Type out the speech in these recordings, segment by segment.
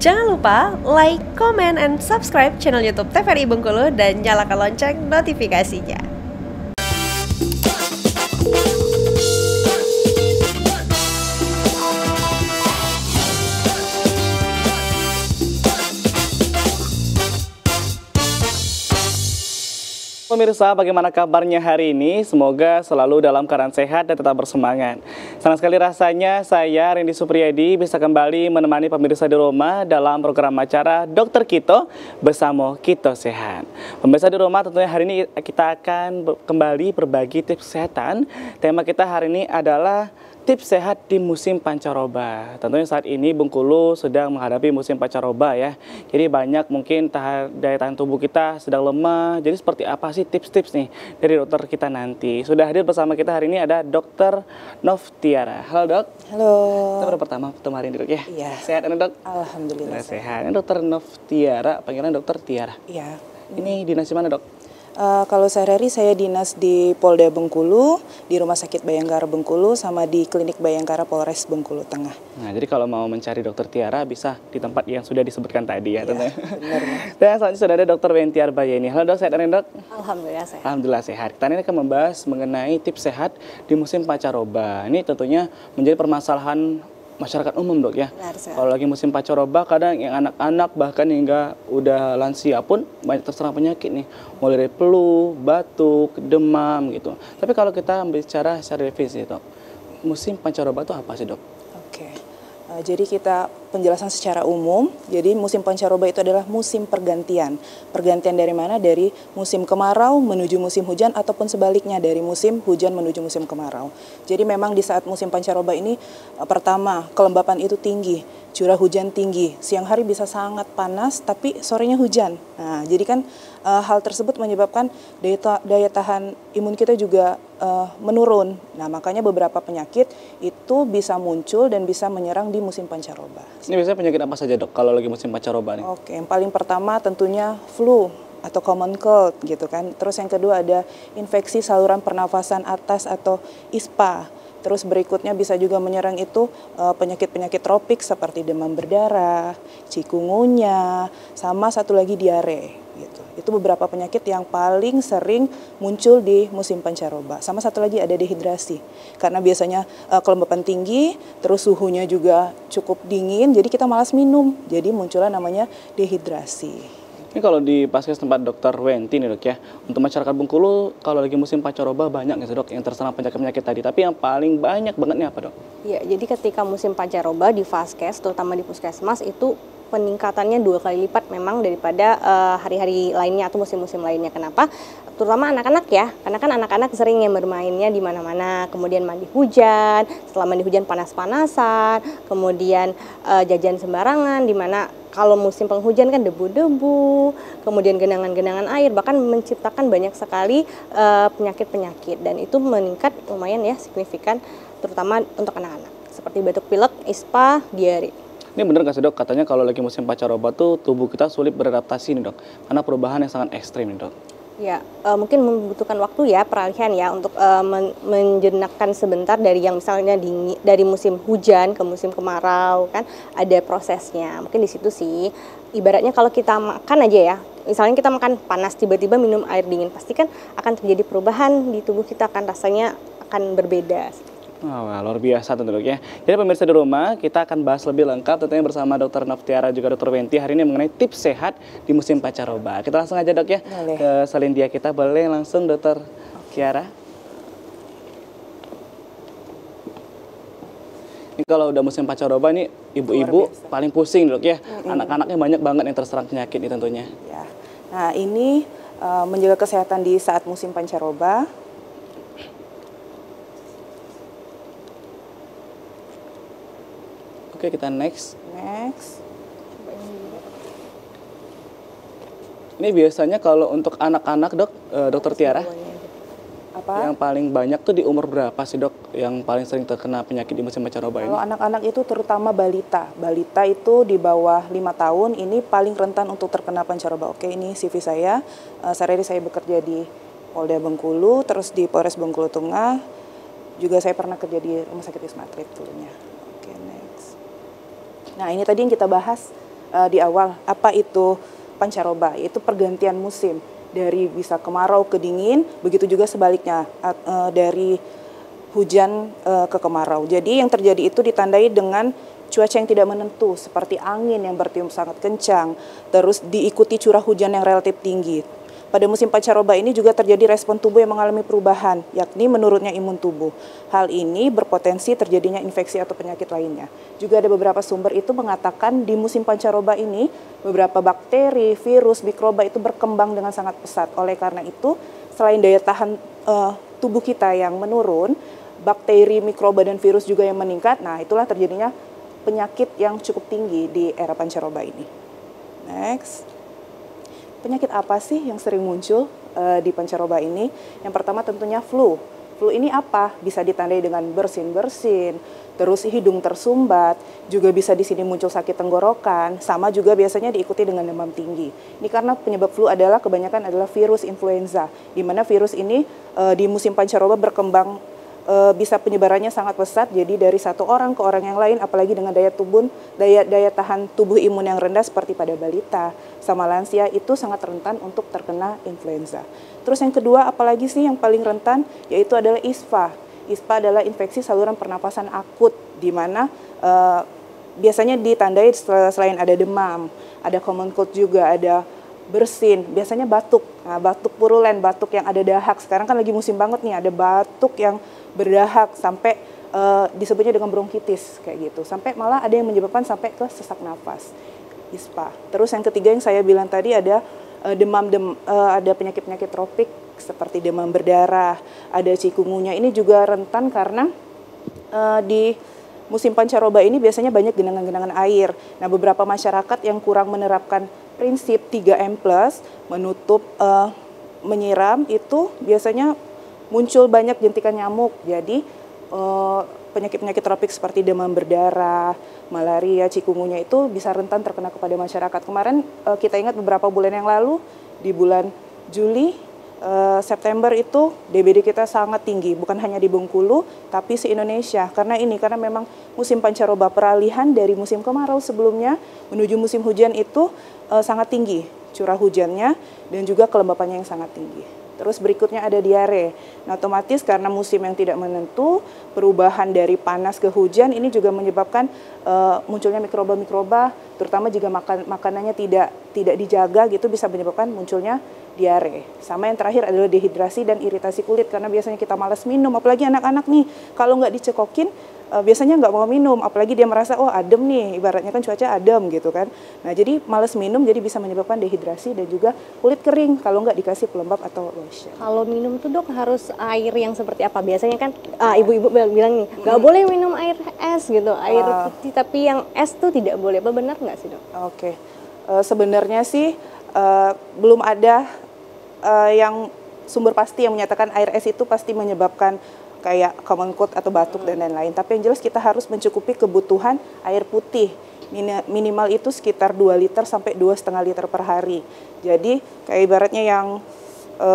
Jangan lupa like, comment, and subscribe channel YouTube TVRI Bengkulu dan nyalakan lonceng notifikasinya. Pemirsa, bagaimana kabarnya hari ini? Semoga selalu dalam keadaan sehat dan tetap bersemangat. Senang sekali rasanya saya, Rendy Supriyadi, bisa kembali menemani pemirsa di rumah dalam program acara Dokter Kito bersama Kito Sehat. Pemirsa di rumah, tentunya hari ini kita akan kembali berbagi tips kesehatan. Tema kita hari ini adalah tips sehat di musim pancaroba. Tentunya saat ini Bengkulu sedang menghadapi musim pancaroba ya. Jadi banyak mungkin daya tahan tubuh kita sedang lemah. Jadi seperti apa sih tips-tips nih dari dokter kita nanti? Sudah hadir bersama kita hari ini ada Dr. Novtiara. Halo dok. Halo. Kita baru pertama ketemu hari ini dok ya. Iya. Sehat kan dok? Alhamdulillah sehat. Ini Dr. Novtiara, panggilan Dr. Tiara. Iya. Ini dinas di mana dok? Kalau sehari-hari saya dinas di Polda Bengkulu, di Rumah Sakit Bayangkara Bengkulu, sama di Klinik Bayangkara Polres Bengkulu Tengah. Nah, jadi kalau mau mencari Dokter Tiara bisa di tempat yang sudah disebutkan tadi ya, tentunya. Benar. Dan selanjutnya sudah ada Dokter Wentiar Bayeni. Halo dok, sehat kan dok? Alhamdulillah sehat. Alhamdulillah sehat. Kita ini akan membahas mengenai tips sehat di musim pancaroba. Ini tentunya menjadi permasalahan masyarakat umum dok ya. Kalau lagi musim pancaroba kadang yang anak-anak bahkan hingga udah lansia pun banyak terserang penyakit nih. Mulai dari flu, batuk, demam gitu. Tapi kalau kita bicara secara definisi dok, musim pancaroba itu apa sih dok? Oke. Jadi kita penjelasan secara umum, jadi musim pancaroba itu adalah musim pergantian. Pergantian dari mana? Dari musim kemarau menuju musim hujan ataupun sebaliknya dari musim hujan menuju musim kemarau. Jadi memang di saat musim pancaroba ini pertama kelembapan itu tinggi, curah hujan tinggi, siang hari bisa sangat panas tapi sorenya hujan. Nah, jadi kan hal tersebut menyebabkan daya tahan imun kita juga menurun. Nah, makanya beberapa penyakit itu bisa muncul dan bisa menyerang di musim pancaroba. Ini biasanya penyakit apa saja dok kalau lagi musim pancaroba nih? Oke, yang paling pertama tentunya flu atau common cold gitu kan. Terus yang kedua ada infeksi saluran pernafasan atas atau ISPA. Terus berikutnya bisa juga menyerang itu penyakit-penyakit tropik seperti demam berdarah, cikungunya, sama satu lagi diare gitu. Itu beberapa penyakit yang paling sering muncul di musim pancaroba. Sama satu lagi ada dehidrasi. Karena biasanya kelembapan tinggi, terus suhunya juga cukup dingin, jadi kita malas minum. Jadi muncullah namanya dehidrasi. Ini kalau di Paskes tempat Dokter Wenti nih dok ya, untuk masyarakat Bengkulu kalau lagi musim pancaroba banyak gitu dok yang terserang penyakit-penyakit tadi. Tapi yang paling banyak banget nih apa dok? Ya, jadi ketika musim pancaroba di Vaskes, terutama di puskesmas itu peningkatannya 2 kali lipat memang daripada hari-hari lainnya atau musim-musim lainnya. Kenapa? Terutama anak-anak ya, karena kan anak-anak sering yang bermainnya di mana-mana, kemudian mandi hujan, setelah mandi hujan panas-panasan, kemudian jajan sembarangan, di mana kalau musim penghujan kan debu-debu, kemudian genangan-genangan air, bahkan menciptakan banyak sekali penyakit-penyakit, dan itu meningkat lumayan ya signifikan, terutama untuk anak-anak, seperti batuk pilek, ISPA, diare. Ini bener nggak sih dok, katanya kalau lagi musim pancaroba tuh tubuh kita sulit beradaptasi nih dok, karena perubahan yang sangat ekstrim nih dok. Ya, mungkin membutuhkan waktu ya peralihan ya untuk menjenakkan sebentar dari yang misalnya dari musim hujan ke musim kemarau kan ada prosesnya. Mungkin di situ sih ibaratnya kalau kita makan aja ya, misalnya kita makan panas tiba-tiba minum air dingin, pasti kan akan terjadi perubahan di tubuh kita, kan rasanya akan berbeda. Wah, luar biasa tentu dok ya. Jadi pemirsa di rumah, kita akan bahas lebih lengkap tentunya bersama Dokter Novtiara juga Dokter Wenti hari ini mengenai tips sehat di musim pancaroba. Kita langsung aja dok ya. Boleh. Ke Salindia kita, boleh langsung Dokter Tiara. Ini kalau udah musim pancaroba nih ibu-ibu paling pusing dok ya. Anak-anaknya banyak banget yang terserang penyakit ini tentunya. Ya. Nah, ini menjaga kesehatan di saat musim pancaroba. Oke, kita next. Ini biasanya kalau untuk anak-anak dok, Dokter Tiara, yang paling banyak tuh di umur berapa sih dok yang paling sering terkena penyakit di musim pancaroba ini? Kalau anak-anak itu terutama balita. Balita itu di bawah 5 tahun ini paling rentan untuk terkena pancaroba. Oke, ini CV saya. Sehari-hari saya bekerja di Polda Bengkulu, terus di Polres Bengkulu Tengah. Juga saya pernah kerja di Rumah Sakit Wisma Atlet dulunya. Oke, next. Nah, ini tadi yang kita bahas di awal, apa itu pancaroba? Itu pergantian musim dari bisa kemarau ke dingin, begitu juga sebaliknya dari hujan ke kemarau. Jadi yang terjadi itu ditandai dengan cuaca yang tidak menentu, seperti angin yang bertiup sangat kencang, terus diikuti curah hujan yang relatif tinggi. Pada musim pancaroba ini juga terjadi respon tubuh yang mengalami perubahan, yakni menurunnya imun tubuh. Hal ini berpotensi terjadinya infeksi atau penyakit lainnya. Juga ada beberapa sumber itu mengatakan di musim pancaroba ini, beberapa bakteri, virus, mikroba itu berkembang dengan sangat pesat. Oleh karena itu, selain daya tahan tubuh kita yang menurun, bakteri, mikroba, dan virus juga yang meningkat. Nah, itulah terjadinya penyakit yang cukup tinggi di era pancaroba ini. Next. Penyakit apa sih yang sering muncul di pancaroba ini? Yang pertama tentunya flu. Flu ini apa? Bisa ditandai dengan bersin-bersin, terus hidung tersumbat, juga bisa di sini muncul sakit tenggorokan, sama juga biasanya diikuti dengan demam tinggi. Ini karena penyebab flu kebanyakan adalah virus influenza, di mana virus ini di musim pancaroba berkembang bisa penyebarannya sangat pesat, jadi dari satu orang ke orang yang lain, apalagi dengan daya tahan tubuh imun yang rendah seperti pada balita sama lansia, itu sangat rentan untuk terkena influenza. Terus yang kedua, apalagi sih yang paling rentan, yaitu adalah ISPA. ISPA adalah infeksi saluran pernapasan akut, di mana biasanya ditandai selain ada demam, ada common cold juga, ada bersin, biasanya batuk. Nah, batuk purulen, batuk yang ada dahak. Sekarang kan lagi musim banget nih, ada batuk yang berdahak sampai disebutnya dengan bronkitis kayak gitu. Sampai malah ada yang menyebabkan sampai ke sesak nafas. ISPA. Terus yang ketiga yang saya bilang tadi ada ada penyakit-penyakit tropik seperti demam berdarah, ada cikungunya. Ini juga rentan karena di musim pancaroba ini biasanya banyak genangan-genangan air. Nah, beberapa masyarakat yang kurang menerapkan prinsip 3M+, menutup, menyiram, itu biasanya muncul banyak jentikan nyamuk. Jadi penyakit-penyakit tropik seperti demam berdarah, malaria, cikungunya itu bisa rentan terkena kepada masyarakat. Kemarin kita ingat beberapa bulan yang lalu, di bulan Juli, September itu DBD kita sangat tinggi, bukan hanya di Bengkulu, tapi se-Indonesia. Karena memang musim pancaroba, peralihan dari musim kemarau sebelumnya menuju musim hujan itu sangat tinggi curah hujannya dan juga kelembapannya yang sangat tinggi. Terus berikutnya ada diare. Nah, otomatis karena musim yang tidak menentu, perubahan dari panas ke hujan ini juga menyebabkan munculnya mikroba-mikroba, terutama jika makanannya tidak dijaga gitu, bisa menyebabkan munculnya diare. Sama yang terakhir adalah dehidrasi dan iritasi kulit, karena biasanya kita malas minum, apalagi anak-anak nih, kalau nggak dicekokin biasanya nggak mau minum, apalagi dia merasa oh adem nih, ibaratnya kan cuaca adem gitu kan. Nah, jadi malas minum, jadi bisa menyebabkan dehidrasi dan juga kulit kering kalau nggak dikasih pelembab atau lotion. Kalau minum tuh dok harus air yang seperti apa? Biasanya kan ibu-ibu bilang nih nggak boleh minum air es gitu, air putih, tapi yang es tuh tidak boleh. Apa benar nggak sih dok? Oke. Sebenarnya sih belum ada yang sumber pasti yang menyatakan air es itu pasti menyebabkan kayak common cold atau batuk dan lain-lain. Tapi yang jelas kita harus mencukupi kebutuhan air putih. Minimal itu sekitar 2 liter sampai 2,5 liter per hari. Jadi kayak ibaratnya yang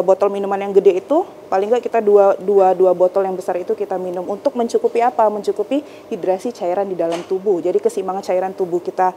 botol minuman yang gede itu paling nggak kita dua botol yang besar itu kita minum untuk mencukupi apa? Mencukupi hidrasi cairan di dalam tubuh. Jadi keseimbangan cairan tubuh kita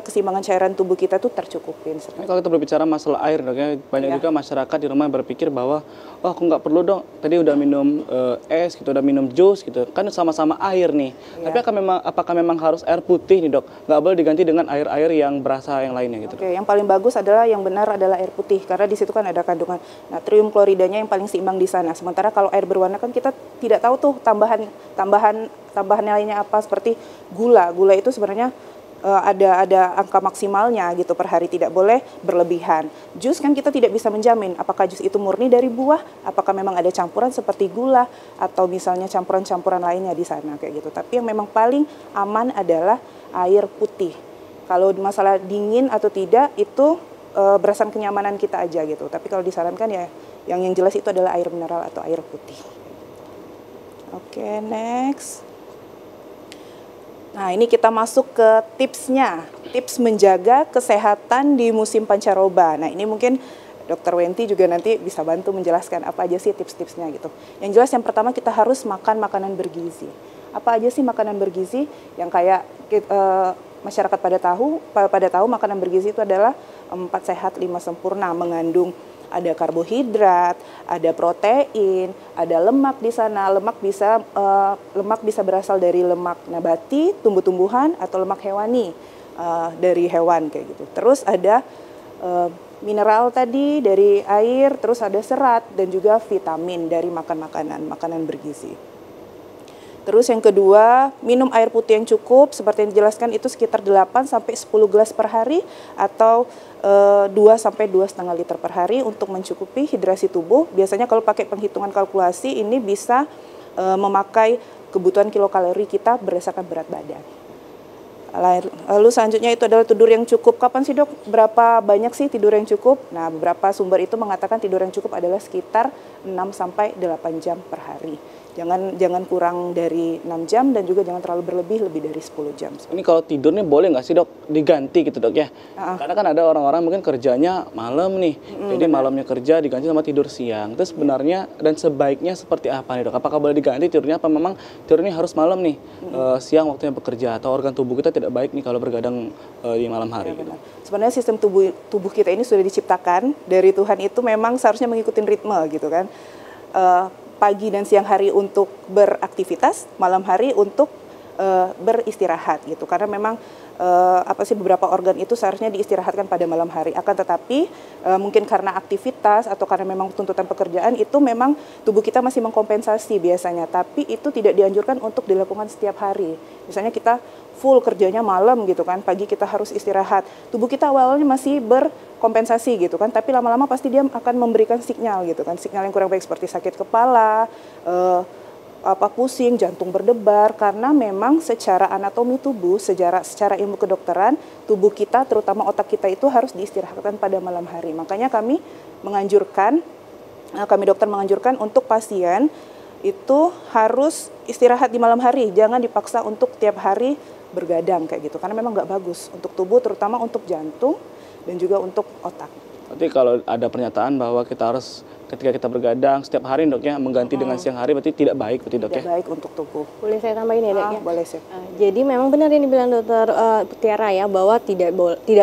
keseimbangan cairan tubuh kita tuh tercukupin. Kalau kita berbicara masalah air, dok, ya, banyak juga masyarakat di rumah yang berpikir bahwa oh aku nggak perlu dong, tadi udah minum es gitu, udah minum jus gitu, kan sama-sama air nih. Tapi apakah memang harus air putih nih dok? Nggak boleh diganti dengan air-air yang berasa yang lainnya gitu? Oke, yang paling bagus adalah yang benar adalah air putih, karena di situ kan ada kandungan natrium kloridanya yang paling seimbang di sana. Sementara kalau air berwarna kan kita tidak tahu tuh tambahan lainnya apa, seperti gula. Gula itu sebenarnya ada angka maksimalnya gitu per hari, tidak boleh berlebihan. Jus kan kita tidak bisa menjamin apakah jus itu murni dari buah, apakah memang ada campuran seperti gula atau misalnya campuran-campuran lainnya di sana kayak gitu. Tapi yang memang paling aman adalah air putih. Kalau masalah dingin atau tidak itu berdasarkan kenyamanan kita aja gitu. Tapi kalau disarankan ya yang jelas itu adalah air mineral atau air putih. Oke, next. Nah, ini kita masuk ke tipsnya, tips menjaga kesehatan di musim pancaroba. Nah, ini mungkin Dr. Wenti juga nanti bisa bantu menjelaskan apa aja sih tips-tipsnya gitu. Yang jelas yang pertama kita harus makan makanan bergizi. apa aja sih makanan bergizi yang kayak masyarakat pada tahu makanan bergizi itu adalah 4 sehat 5 sempurna, mengandung ada karbohidrat, ada protein, ada lemak di sana. Lemak bisa berasal dari lemak nabati, tumbuh-tumbuhan atau lemak hewani dari hewan kayak gitu. Terus ada mineral tadi dari air, terus ada serat dan juga vitamin dari makanan bergizi. Terus yang kedua, minum air putih yang cukup, seperti yang dijelaskan itu sekitar 8 sampai 10 gelas per hari atau 2 sampai 2,5 liter per hari untuk mencukupi hidrasi tubuh. Biasanya kalau pakai penghitungan kalkulasi ini bisa memakai kebutuhan kilokalori kita berdasarkan berat badan. Lalu selanjutnya itu adalah tidur yang cukup. Kapan sih dok? Berapa banyak sih tidur yang cukup? Nah, beberapa sumber itu mengatakan tidur yang cukup adalah sekitar 6 sampai 8 jam per hari. Jangan kurang dari 6 jam dan juga jangan terlalu berlebih, lebih dari 10 jam. Ini kalau tidurnya boleh nggak sih dok diganti gitu dok ya? Karena kan ada orang-orang mungkin kerjanya malam nih, jadi malamnya kerja diganti sama tidur siang. Terus sebenarnya dan sebaiknya seperti apa nih dok? Apakah boleh diganti tidurnya? Apa memang tidurnya harus malam nih, siang waktunya bekerja atau organ tubuh kita tidak baik nih kalau bergadang di malam hari? Gitu. Sebenarnya sistem tubuh kita ini sudah diciptakan dari Tuhan itu memang seharusnya mengikuti ritme gitu kan. Pagi dan siang hari untuk beraktivitas, malam hari untuk beristirahat gitu. Karena memang beberapa organ itu seharusnya diistirahatkan pada malam hari. Akan tetapi mungkin karena aktivitas atau karena memang tuntutan pekerjaan itu memang tubuh kita masih mengkompensasi biasanya. Tapi itu tidak dianjurkan untuk dilakukan setiap hari. Misalnya kita full kerjanya malam gitu kan, pagi kita harus istirahat. Tubuh kita awalnya masih berkompensasi gitu kan, tapi lama-lama pasti dia akan memberikan sinyal gitu kan, sinyal yang kurang baik seperti sakit kepala, pusing, jantung berdebar, karena memang secara anatomi tubuh, secara ilmu kedokteran, tubuh kita terutama otak kita itu harus diistirahatkan pada malam hari. Makanya kami dokter menganjurkan untuk pasien itu harus istirahat di malam hari, jangan dipaksa untuk tiap hari bergadang kayak gitu, karena memang nggak bagus untuk tubuh, terutama untuk jantung dan juga untuk otak. Berarti kalau ada pernyataan bahwa kita harus ketika kita bergadang setiap hari dok ya mengganti dengan siang hari, berarti tidak baik berarti dok ya? Tidak baik untuk tubuh. Boleh saya tambahin ya dok ya? Boleh sih. Jadi memang benar yang dibilang dokter Tiara ya, bahwa tidak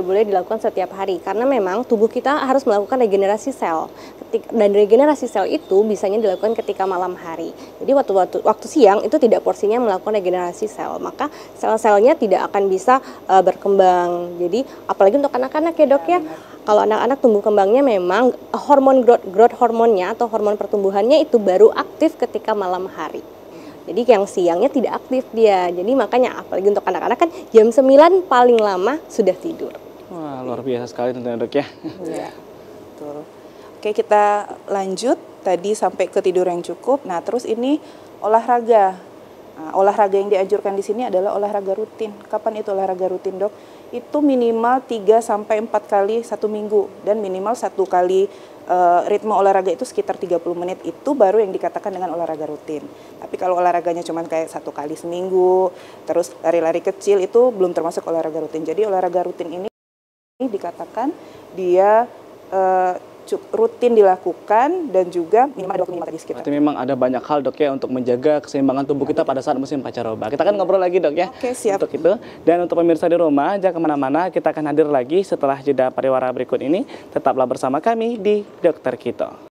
boleh dilakukan setiap hari, karena memang tubuh kita harus melakukan regenerasi sel. Dan regenerasi sel itu bisanya dilakukan ketika malam hari. Jadi waktu siang itu tidak porsinya melakukan regenerasi sel, maka sel-selnya tidak akan bisa berkembang. Jadi apalagi untuk anak-anak ya dok ya. Kalau anak-anak tumbuh kembangnya memang hormon growth hormonnya atau hormon pertumbuhannya itu baru aktif ketika malam hari. Jadi yang siangnya tidak aktif dia. Jadi makanya apalagi untuk anak-anak kan jam 9 paling lama sudah tidur. Wah, luar biasa sekali tentunya dok ya. Iya, betul. Oke, kita lanjut tadi sampai ke tidur yang cukup. Nah, terus ini olahraga. Nah, olahraga yang dianjurkan di sini adalah olahraga rutin. Kapan itu olahraga rutin, dok? Itu minimal 3 sampai 4 kali 1 minggu dan minimal 1 kali ritme olahraga itu sekitar 30 menit, itu baru yang dikatakan dengan olahraga rutin. Tapi kalau olahraganya cuma kayak 1 kali seminggu, terus lari-lari kecil, itu belum termasuk olahraga rutin. Jadi olahraga rutin ini dikatakan dia rutin dilakukan dan juga minimal 25 tadi sekitar. Berarti memang ada banyak hal dok ya untuk menjaga keseimbangan tubuh kita pada saat musim pancaroba. Kita akan ngobrol lagi dok ya. Oke, siap. Untuk itu. Dan untuk pemirsa di rumah, jangan kemana-mana, kita akan hadir lagi setelah jeda pariwara berikut ini. Tetaplah bersama kami di Dokter Kito.